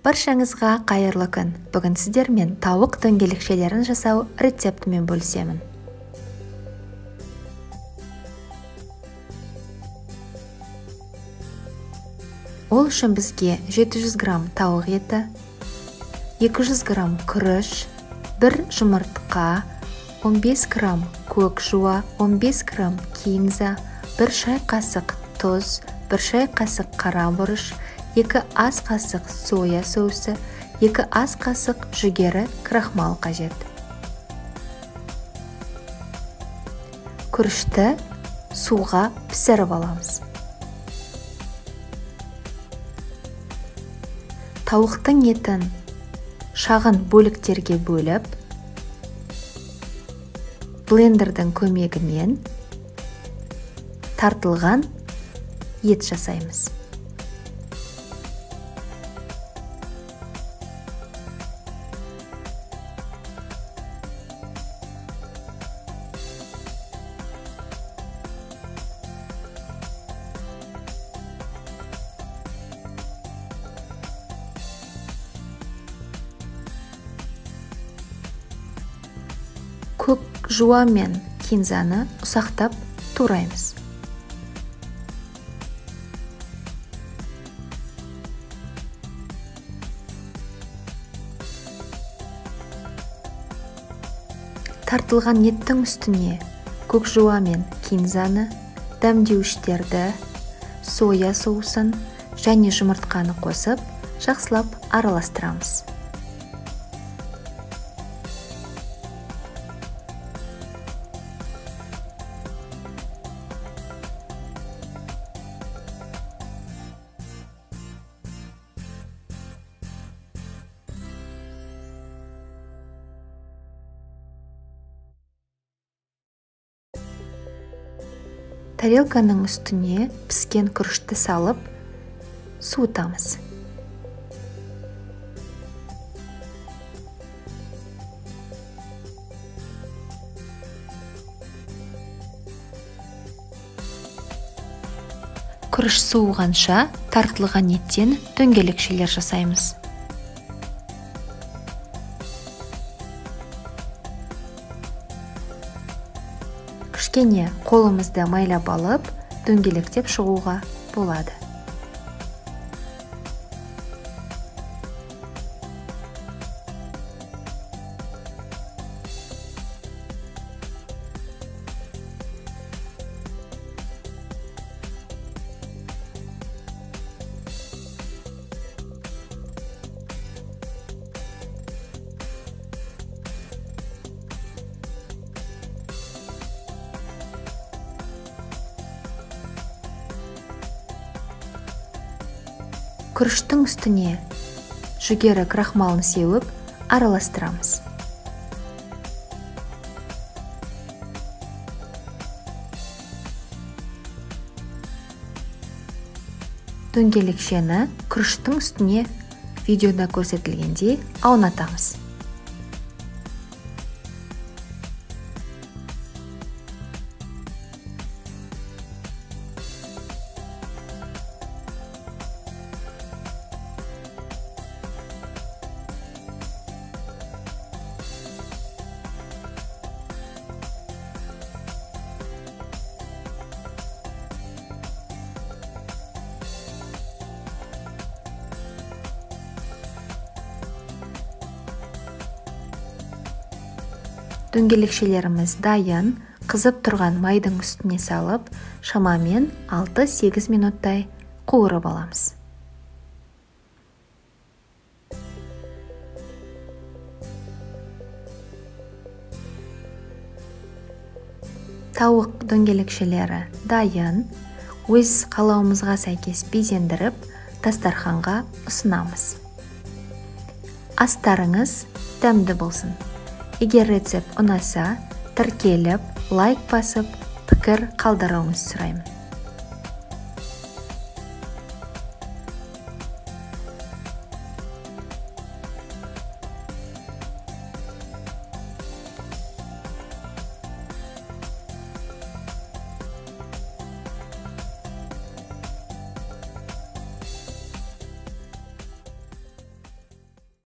Баршаңызға қайырлы күн. Бүгін сіздермен тауық дөңгелекшелерін жасау рецептімен бөлісемін. Ол үшін бізге 700 грамм тауық еті, 200 грамм күріш, 1 жұмыртқа, 15 грамм көк жуа, 15 грамм кинза, 1 шай қасық тұз, 1 шай қасық қара бұрыш, 2 ас қасық соя соусы, 2 ас қасық жүгері крахмал қажет. Күрішті суға пісіріп аламыз. Тауықтың етін шағын бөліктерге бөліп, блендердің көмегімен тартылған ет жасаймыз. Көк жуа мен кинзаны ұсақтап тураймыз. Тартылған еттің үстіне көк жуа мен кинзаны, дәмдеуіштерді, соя соусын және жұмыртқаны қосып, жақсылап араластырамыз. Тарелканың үстіне піскен күрішті салып, суытамыз. Күріш суығанша тартылған еттен дөңгелекшелер жасаймыз. Кішкене қолымызды майлап алып, дөңгелектеп шығуға болады. Күріштің үстіне жүгері крахмалын сеуіп, араластырамыз. Дөңгелекшені күріштің үстіне видеода көрсетілгендей аунатамыз. Дөңгелекшелеріміз дайын, қызып тұрған майдың үстіне салып, шамамен 6-8 минуттай қуырып аламыз. Тауық дөңгелекшелері дайын, өз қалауымызға сәйкес безендіріп, дастарханға ұсынамыз. Астарыңыз дәмді болсын. Егер рецепт ұнаса, тіркеліп, лайк басып, пікір қалдыруыңызды сұраймын.